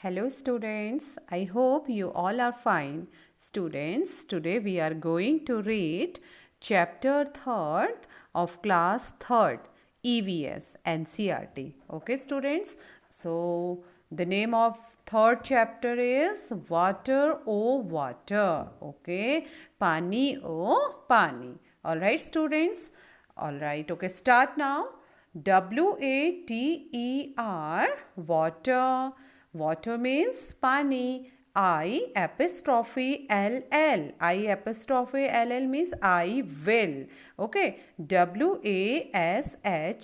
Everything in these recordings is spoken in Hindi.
Hello students, I hope you all are fine. Students, today we are going to read chapter 3rd of class 3rd EVS NCERT. Okay students, so the name of third chapter is Water O Water. Okay, Pani O Pani. Alright students, alright, okay, start now. WATER, water. Water means pani. I apostrophe LL. I apostrophe LL means I will. Okay. WASH,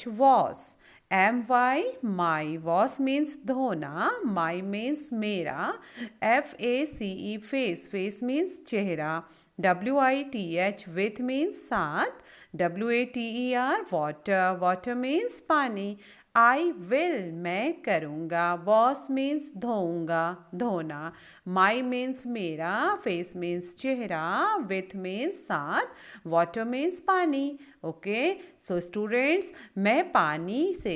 was. MY, my. Was means dhona. My means mera. FACE, face. Face means chehra. WITH, with means साथ. WATER, water. Water means पानी. I will, मैं करूँगा. वॉश मीन्स धोऊंगा, धोना. माई मीन्स मेरा. फेस मीन्स चेहरा. विथ मीन्स साथ. वाटर मीन्स पानी. ओके, सो स्टूडेंट्स, मैं पानी से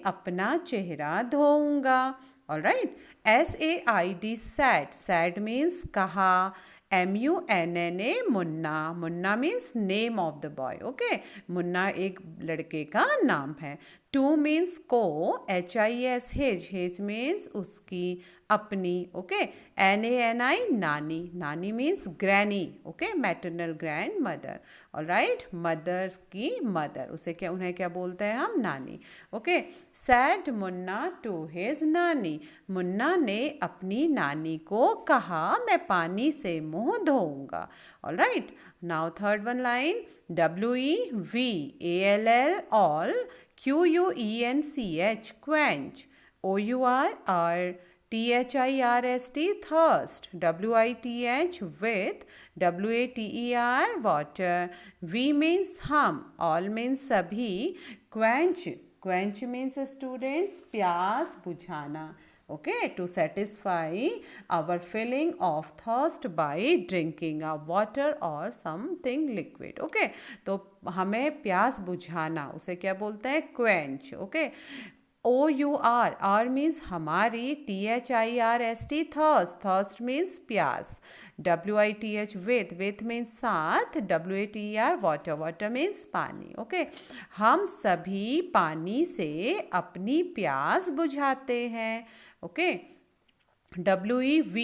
अपना चेहरा धोऊंगा. Alright. SAID, said. Said means कहा. MUNNA, Munna. Munna means name of the boy. Okay, Munna एक लड़के का नाम है. टू मीन्स को. HIS, his. हिज मीन्स उसकी, अपनी. Okay. NANI, nani. Nani means granny. Okay, maternal grand mother. Alright, mother की मदर, उसे क्या, उन्हें क्या बोलते हैं हम, नानी. Okay. Said Munna to his nani. Munna ने अपनी नानी को कहा, मैं पानी से मुंह धोऊंगा. Alright. Now third one line. WEVALL, all. QUENCH, quench. OUR, THIRST, thirst. WITH, with. WATER, water. V means हम. All means सभी. Quench. Quench means students प्यास बुझाना. Okay, to satisfy our feeling of thirst by drinking a water or something liquid. Okay, तो हमें प्यास बुझाना, उसे क्या बोलते हैं, quench. Okay. OUR, R means हमारी. THIRST, thirst. Thirst means प्यास. WITH, with means साथ. WATER, water. Water means पानी. ओके, हम सभी पानी से अपनी प्यास बुझाते हैं. ओके. WEV,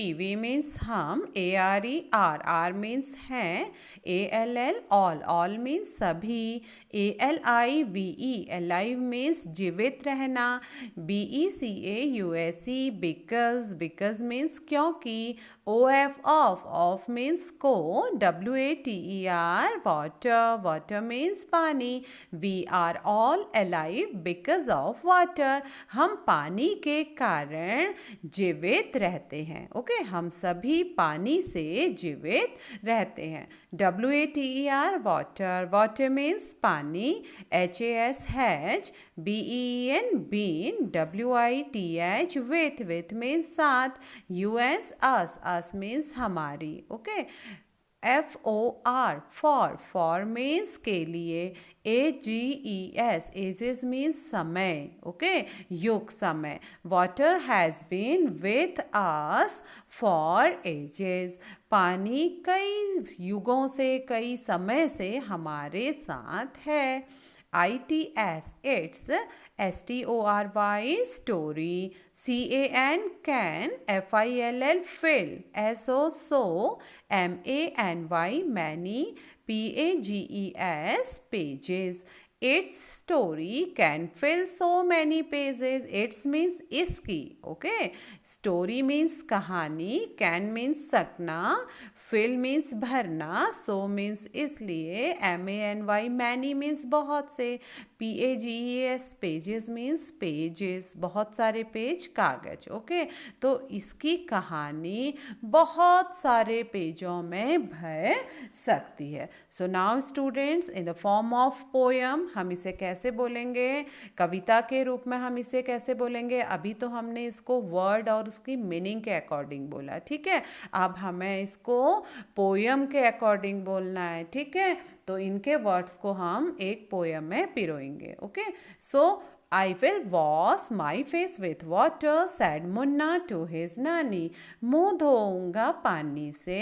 means हम. ARE, R means हैं. ALL, all means सभी. ALIVE, alive means जीवित रहना. BECAUSE, because means क्योंकि. OF, off means को. WATER, water means पानी. We are all alive because of water. हम पानी के कारण जीवित रहते हैं. ओके, हम सभी पानी से जीवित रहते हैं. WATER, water means पानी. HAS, hatch. BEEN, bean. WITH, with means साथ. US, us means हमारी. ओके. FOR, for means के लिए. AGES, ages means समय. ओके, युग, समय. Water has been with us for ages. पानी कई युगों से, कई समय से हमारे साथ है. ITS, its. STORY, story. CAN, FILL, fill. SO, so. MANY, many. PAGES, pages. Its story can fill so many pages. Its means इसकी. Okay. Story means कहानी. Can means सकना. Fill means भरना. So means इसलिए. MANY, many means बहुत से. PAGES, pages means pages. बहुत सारे पेज, कागज. ओके, तो इसकी कहानी बहुत सारे पेजों में भर सकती है. So now students, in the form of poem हम इसे कैसे बोलेंगे, कविता के रूप में हम इसे कैसे बोलेंगे. अभी तो हमने इसको वर्ड और उसकी मीनिंग के अकॉर्डिंग बोला. ठीक है, अब हमें इसको पोयम के अकॉर्डिंग बोलना है. ठीक है, तो इनके वर्ड्स को हम एक पोयम में पिरोएंगे. Okay, so I will wash my face with water, said Munna to his नानी. मुंह धोऊंगा पानी से,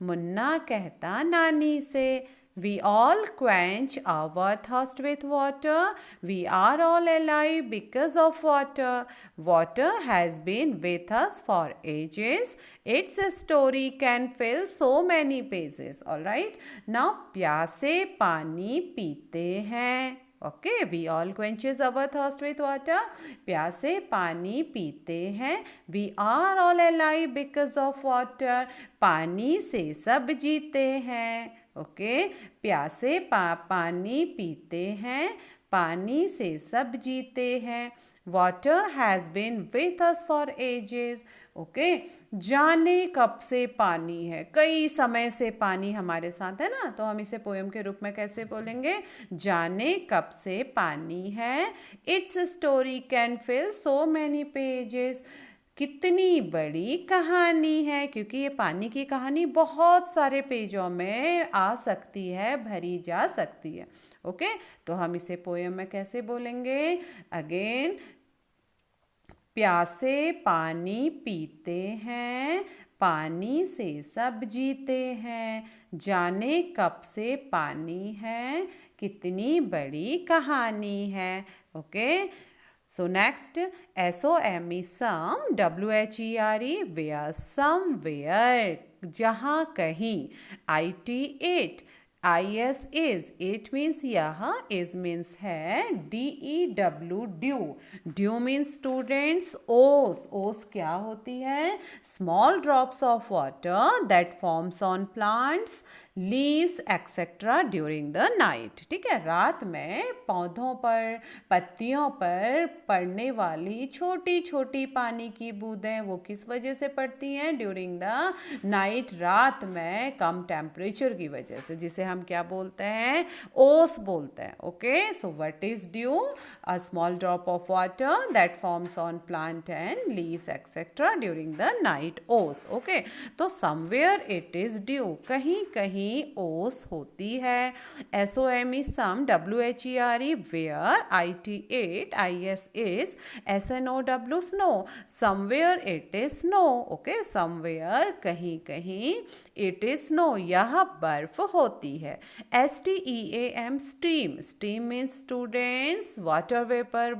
मुन्ना कहता नानी से. We all quench our thirst with water. We are all alive because of water. Water has been with us for ages. Its story can fill so many pages. Alright. Now, प्यासे पानी पीते हैं. Okay, we all quenches our thirst with water. प्यासे पानी पीते हैं. We are all alive because of water. पानी से सब जीते हैं. ओके, प्यासे पानी पीते हैं, पानी से सब जीते हैं. Water has been with us for ages. Okay, जाने कब से पानी है, कई समय से पानी हमारे साथ है ना, तो हम इसे पोएम के रूप में कैसे बोलेंगे? जाने कब से पानी है. It's story can feel so many pages. कितनी बड़ी कहानी है, क्योंकि ये पानी की कहानी बहुत सारे पेजों में आ सकती है, भरी जा सकती है. ओके, तो हम इसे पोएम में कैसे बोलेंगे? अगेन, प्यासे पानी पीते हैं, पानी से सब जीते हैं. जाने कब से पानी है, कितनी बड़ी कहानी है. Okay, so next, SOME, some, WHERE, where, somewhere, जहाँ कहीं. IT, it, IS, is, it means यह, is means है. DEW, due, due means students. O's, O's क्या होती है? Small drops of water that forms on plants, leaves etcetera during the night. ठीक है, रात में पौधों पर, पत्तियों पर पड़ने वाली छोटी छोटी पानी की बूंदें, वो किस वजह से पड़ती हैं? ड्यूरिंग द नाइट, रात में कम टेम्परेचर की वजह से, जिसे हम क्या बोलते हैं? ओस बोलते हैं. Okay, so what is due? A small drop of water that forms on plant and leaves etcetera during the night. ओस. ओके, तो समवेयर इट इज ड्यू, कहीं कहीं ओस होती है. SOME, some, WHERE, where, IT, it, IS, is, SNOW, snow, somewhere it is snow. Okay, somewhere कहीं कहीं, it is snow, यह बर्फ होती है. STEAM, steam, steam means students, water vapor,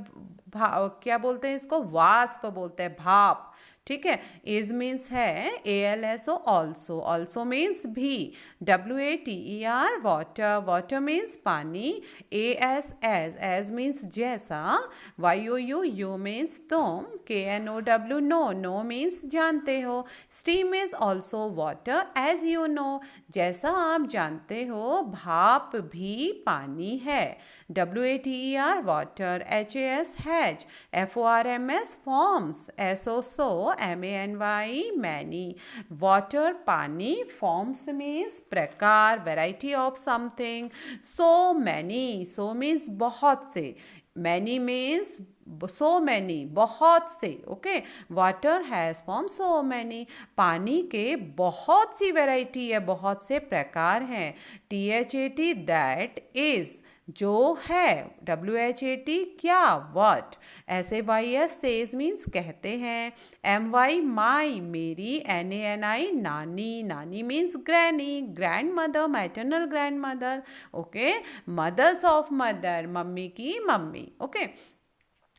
क्या बोलते हैं इसको? वाष्प बोलते हैं, भाप. ठीक है, इज मीन्स है. ALSO, ऑल्सो, ऑल्सो मीन्स भी. WATER, वाटर, वाटर मीन्स पानी. AS, एज मीन्स जैसा. YOU, यू मीन्स तुम. KNOW, नो, नो मीन्स जानते हो. Steam is also water, as you know, जैसा आप जानते हो भाप भी पानी है. WATER, water. HAS, has. FORMS, forms. SO, so. MANY, many. Water, पानी. Forms means प्रकार, variety of something. So many, so means बहुत से. Many means so many, बहुत से. Okay, water has form so many, पानी के बहुत सी वैरायटी है, बहुत से प्रकार हैं. THAT, दैट इज, जो है. WHAT, क्या? व्हाट. SAYS, सेज मीन्स कहते हैं. MY, माई, मेरी. NANI, nani, nani means granny, grand mother, maternal grand mother. Okay, mothers of mother, mummy की mummy. Okay,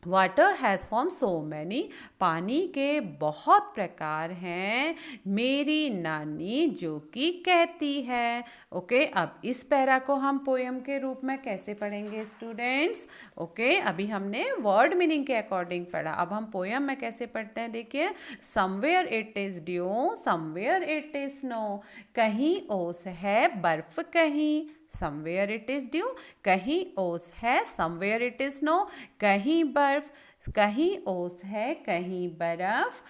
water has form so many, पानी के बहुत प्रकार हैं. मेरी नानी जो कि कहती है. ओके, अब इस पैरा को हम पोएम के रूप में कैसे पढ़ेंगे स्टूडेंट्स? ओके, अभी हमने वर्ड मीनिंग के अकॉर्डिंग पढ़ा, अब हम पोएम में कैसे पढ़ते हैं? देखिए, somewhere it is due, somewhere it is snow, कहीं ओस है, बर्फ कहीं. समवेयर इट इज ड्यू, कहीं ओस है. समवेयर इट इज स्नो, कहीं बर्फ, कहीं ओस है, कहीं बर्फ.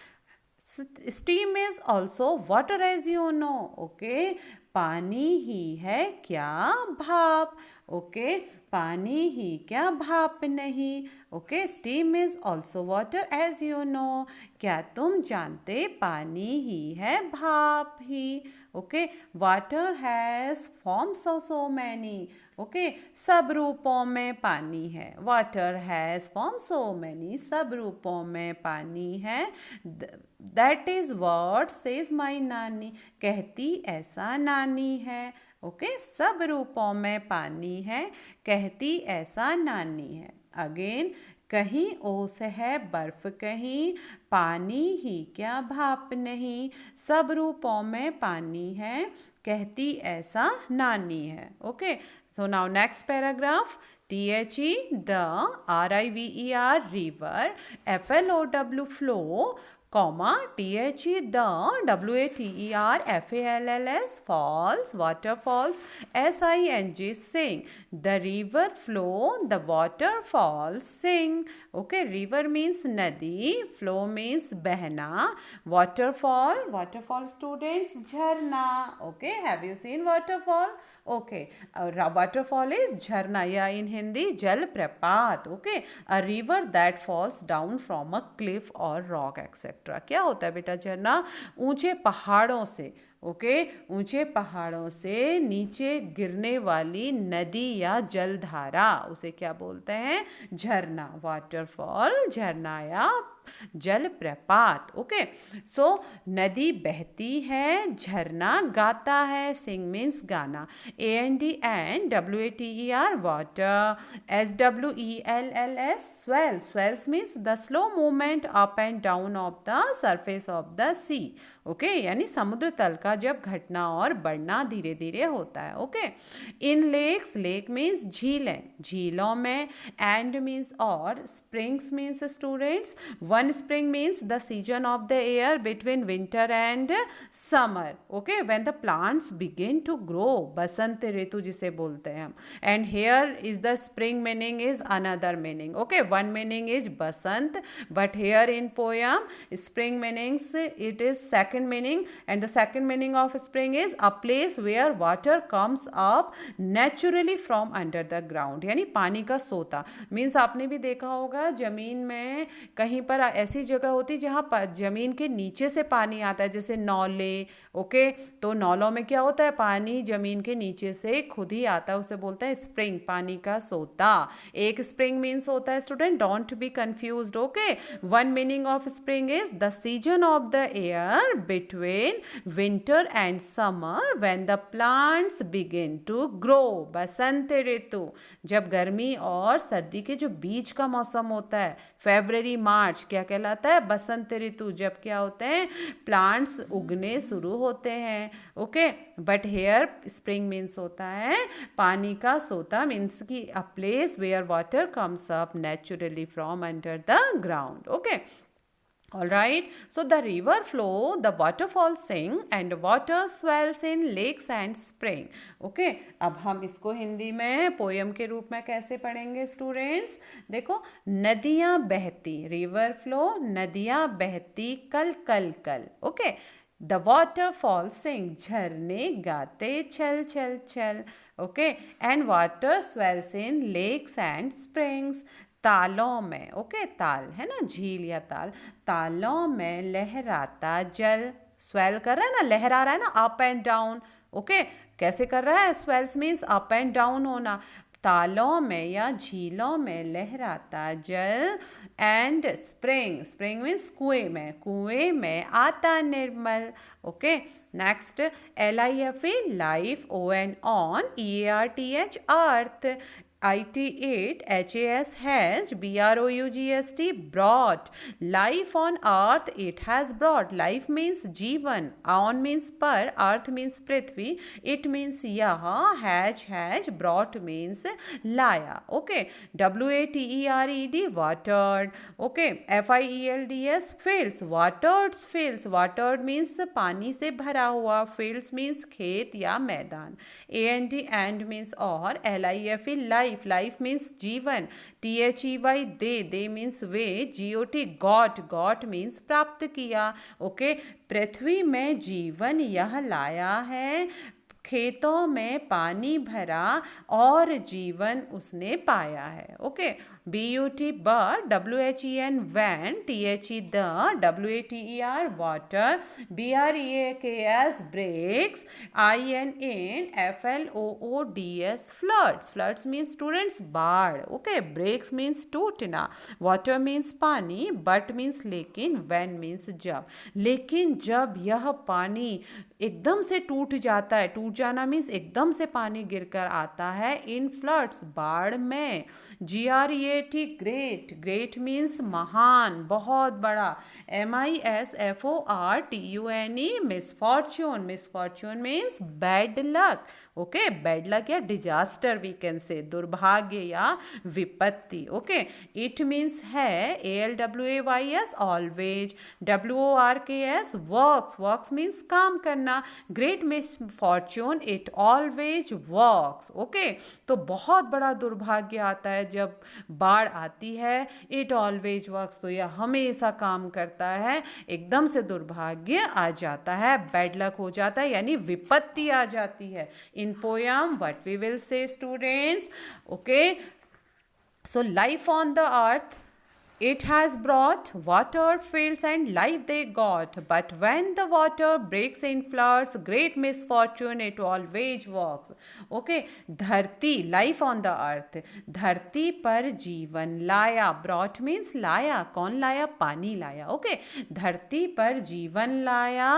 Steam is also water, as you know. Okay, पानी ही है क्या? भाप. ओके पानी ही क्या भाप नहीं, okay steam is also water as you know, क्या तुम जानते पानी ही है भाप ही, okay water has forms of so many, okay सब रूपों में पानी है, water has form so many, सब रूपों में पानी है, that is what says my nani, कहती ऐसा नानी है, ओके सब रूपों में पानी है, कहती ऐसा नानी है। अगेन कहीं ओस है बर्फ कहीं, पानी ही क्या भाप नहीं, सब रूपों में पानी है, कहती ऐसा नानी है। Okay so now next paragraph, THE the, RIVER river, FLOW flow, comma THE the, WATER FALLS waterfalls, SING sing, the river flow the waterfalls sing, okay river means nadi, flow means बहना, waterfall students झरना, okay have you seen waterfall, okay waterfall is झरना या in हिंदी जल प्रपात, okay a river that falls down from a cliff or rock etc. क्या होता है बेटा झरना, ऊंचे पहाड़ों से, ओके ऊंचे पहाड़ों से नीचे गिरने वाली नदी या जलधारा, उसे क्या बोलते हैं झरना, वाटरफॉल झरना या जल प्रपात, ओके सो नदी बहती है, झरना गाता है, सिंग मीन्स गाना, AND and WATER water, SWELLS swell, swells means the slow movement up and down of the surface of the sea, okay यानी समुद्र तल का जब घटना और बढ़ना धीरे धीरे होता है, okay in lakes, lake means झीलें, झीलों में, एंड मीन्स और, springs means students, one spring means the season of the year between winter and summer, okay when the plants begin to grow, बसंत ऋतु जिसे बोलते हैं हम, and here is the spring meaning is another meaning, okay one meaning is Basant but here in poem spring meanings it is second meaning, and the second meaning of spring is a place where water comes up naturally from under the ground, यानी पानी का सोता, मीन्स आपने भी देखा होगा जमीन में कहीं पर ऐसी जगह होती जहाँ जमीन के नीचे से पानी आता है, जैसे नौले, ओके तो नौलों में क्या होता है पानी जमीन के नीचे से खुद ही आता है, उसे बोलते हैं स्प्रिंग, पानी का सोता। एक स्प्रिंग मीन्स होता है student, don't be confused, okay one meaning of spring is the season of the year between winter and summer when the plants begin to grow, बसंत ऋतु जब गर्मी और सर्दी के जो बीच का मौसम होता है, फरवरी मार्च क्या कहलाता है बसंत ऋतु, जब क्या होते हैं प्लांट्स उगने शुरू होते हैं, okay but here spring means होता है पानी का सोता, मीन्स की a place where water comes up naturally from under the ground, okay all right so the river flow, the waterfalls sing and water swells in lakes and spring, okay अब हम इसको हिंदी में पोयम के रूप में कैसे पढ़ेंगे स्टूडेंट्स, देखो नदियां बहती, रिवर फ्लो नदियां बहती कल कल कल, ओके द वाटरफॉल सिंग झरने गाते छल छल छल, okay and water swells in lakes and springs, तालों में, ओके ताल है ना झील या ताल, तालों में लहराता जल, स्वेल कर रहा है ना, लहरा रहा है ना, अप एंड डाउन, ओके कैसे कर रहा है, swells means up and down होना, तालों में या झीलों में लहराता जल, एंड स्प्रिंग, स्प्रिंग मीन्स कुएं में आता निर्मल, okay next LIFE life, ON on, EARTH earth, IT8 HAS has, BROUGST brought, life on earth it has brought, life means जीवन, on means पर, earth means Prithvi, it means यह, has brought means लाया, okay WATERED watered, okay FIELDS fields, watered means पानी से भरा हुआ, fields means खेत या मैदान, and means और, LIFE लाइफ मीन्स जीवन, THEY they means way, GOT got means प्राप्त किया, ओके पृथ्वी में जीवन यह लाया है, खेतों में पानी भरा और जीवन उसने पाया है. Okay, BUT but, WHEN when, THE the, WATER water, BREAKS breaks, IN FLOODS floods. Floods means students बाढ़. Okay, breaks means टूटना, water means पानी, but means लेकिन, when means जब. लेकिन जब यह पानी एकदम से टूट जाता है, टूट जाना मीन्स एकदम से पानी गिरकर आता है, इन फ्लड्स बाढ़ में. GREAT ग्रेट, ग्रेट मीन्स महान, बहुत बड़ा. MISFORTUNE misfortune, misfortune means bad luck. Okay, bad luck या डिजास्टर वी कैन से, दुर्भाग्य या विपत्ति. ओके, इट मीन्स है, ALWAYS always, WORKS works, works means काम करना. Great misfortune it always works. Okay, तो बहुत बड़ा दुर्भाग्य आता है जब बाढ़ आती है. इट ऑलवेज वर्क्स, तो यह हमेशा काम करता है. एकदम से दुर्भाग्य आ जाता है, बैड लक हो जाता है, यानी विपत्ति आ जाती है. In poem, what we will say, students? Okay, so life on the earth, it has brought water, fields and life they got, but when the water breaks in floods, great misfortune it always works. Okay, धरती, life on the earth, धरती पर जीवन लाया. brought means लाया, कौन लाया? पानी लाया. Okay, धरती पर जीवन लाया.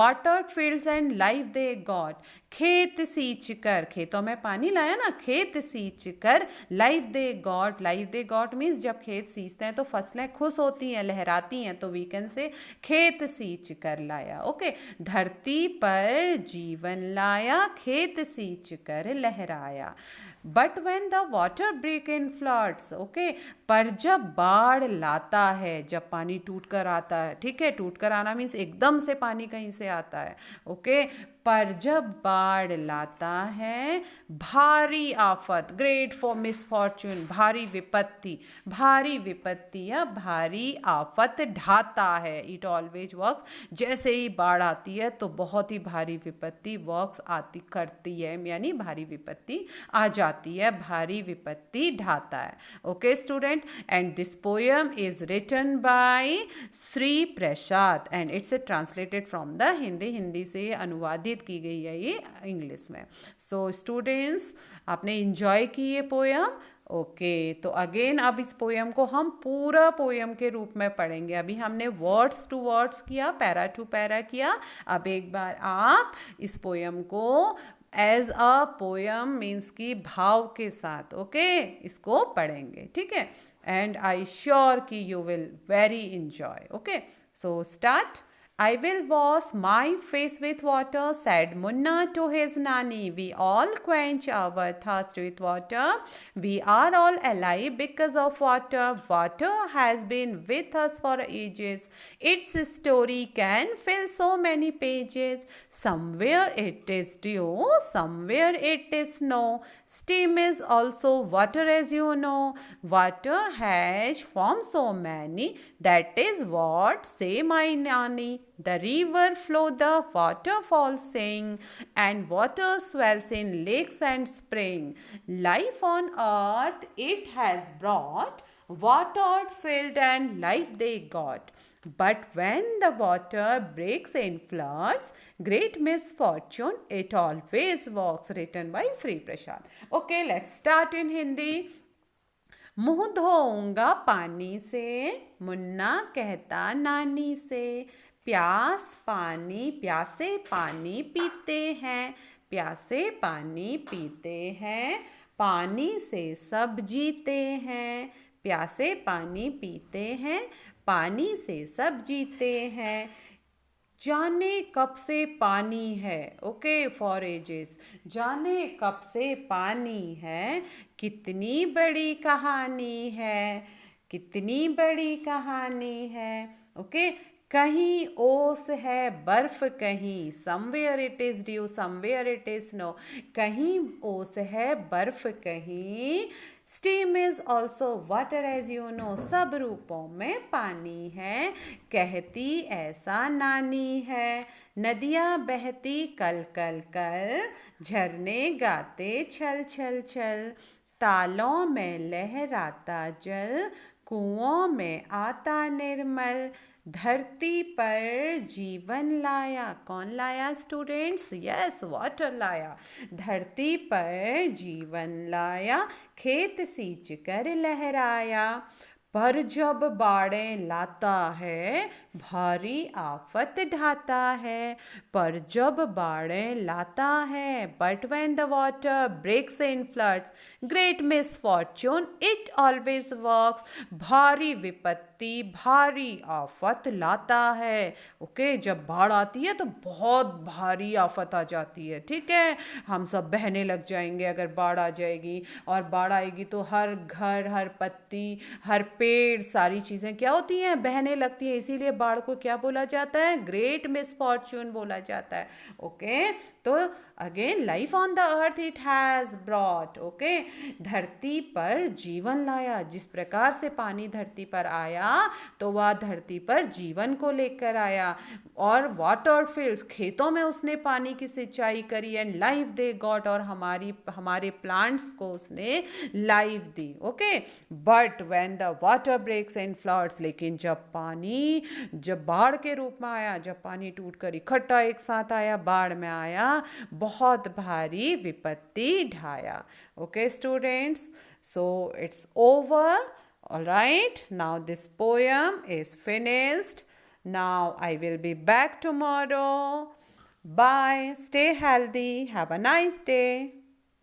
water, fields and life they got, खेत सींच कर, खेतों में पानी लाया ना, खेत सींच कर. Life they got, life they got means जब खेत सींचते हैं तो फसलें खुश होती हैं, लहराती हैं, तो वी कैन से खेत सींच कर लाया. ओके, धरती पर जीवन लाया, खेत सींच कर लहराया. But when the water break in floods, okay, पर जब बाढ़ लाता है, जब पानी टूट कर आता है, ठीक है, टूट कर आना मीन्स एकदम से पानी कहीं से आता है. ओके, पर जब बाढ़ लाता है, भारी आफत, ग्रेट फॉर मिसफॉर्च्यून, भारी विपत्ति, भारी विपत्ति या भारी आफत ढाता है. इट ऑलवेज वर्क्स, जैसे ही बाढ़ आती है तो बहुत ही भारी विपत्ति वर्क्स आती करती है, यानी भारी विपत्ति आ जाती है, भारी विपत्ति ढाता है. Okay student, and this poem is written by Shri Prasad and it's translated from the Hindi, Hindi से अनुवादित की गई है ये इंग्लिश में. सो स्टूडेंट्स, आपने एंजॉय की ये पोएम. ओके, तो अगेन अब इस पोएम को हम पूरा पोएम के रूप में पढ़ेंगे. अभी हमने वर्ड्स टू वर्ड्स किया, पैरा टू पैरा किया. अब एक बार आप इस पोएम को एज अ पोएम मीन्स की भाव के साथ, ओके, इसको पढ़ेंगे, ठीक है. एंड आई श्योर कि you will very enjoy. Okay, so start. I will wash my face with water, said Munna to his nanny. We all quench our thirst with water. We are all alive because of water. Water has been with us for ages. Its story can fill so many pages. Somewhere it is dew, somewhere it is snow. Steam is also water, as you know. Water has formed so many. That is what say my nanny. The river flow, the waterfalls sing, and water swells in lakes and spring. Life on earth it has brought, water filled and life they got. But when the water breaks in floods, great misfortune it always works. Written by Sri Prasad. Okay, let's start in Hindi. मुँह धोऊंगा पानी से, मुन्ना कहता नानी से. प्यास पानी, प्यासे पानी पीते हैं, प्यासे पानी पीते हैं. पानी से सब जीते हैं, प्यासे पानी पीते हैं, पानी से सब जीते हैं. जाने कब से पानी है, ओके, फॉर एजेस. जाने कब से पानी है, कितनी बड़ी कहानी है, कितनी बड़ी कहानी है. ओके, कहीं ओस है बर्फ कहीं, somewhere it is dew somewhere it is snow, कहीं ओस है बर्फ कहीं, steam is also water as you know, सब रूपों में पानी है, कहती ऐसा नानी है, नदियाँ बहती कल कल कल, झरने गाते छल छल छल, तालों में लहराता जल, कुओं में आता निर्मल, धरती पर जीवन लाया, कौन लाया स्टूडेंट्स? यस, वाटर लाया, धरती पर जीवन लाया, खेत सींच कर लहराया, पर जब बाढ़ें लाता है, भारी आफत ढाता है, पर जब बाढ़ें लाता है, but when the water breaks in floods, great misfortune it always works, भारी विपत्ति भारी आफत लाता है। ओके, जब बाढ़ आती है तो बहुत भारी आफत आ जाती है, ठीक है, हम सब बहने लग जाएंगे अगर बाढ़ आ जाएगी, और बाढ़ आएगी तो हर घर, हर पत्ती, हर पेड़, सारी चीज़ें क्या होती हैं? बहने लगती हैं, इसीलिए बाढ़ को क्या बोला जाता है? ग्रेट मिसफॉर्च्यून बोला जाता है। ओके, तो again life on the earth it has brought, okay, धरती पर जीवन लाया, जिस प्रकार से पानी धरती पर आया तो वह धरती पर जीवन को लेकर आया, और वाटर फील्ड्स, खेतों में उसने पानी की सिंचाई करी, एंड लाइफ दे गॉट, और हमारे प्लांट्स को उसने लाइफ दी। Okay, but when the water breaks in floods, लेकिन जब बाढ़ के रूप में आया, जब पानी टूटकर इकट्ठा एक साथ आया, बाढ़ में आया, बहुत भारी विपत्ति ढाया। Okay students, so it's over. All right, now this poem is finished. Now I will be back tomorrow. Bye. Stay healthy. Have a nice day.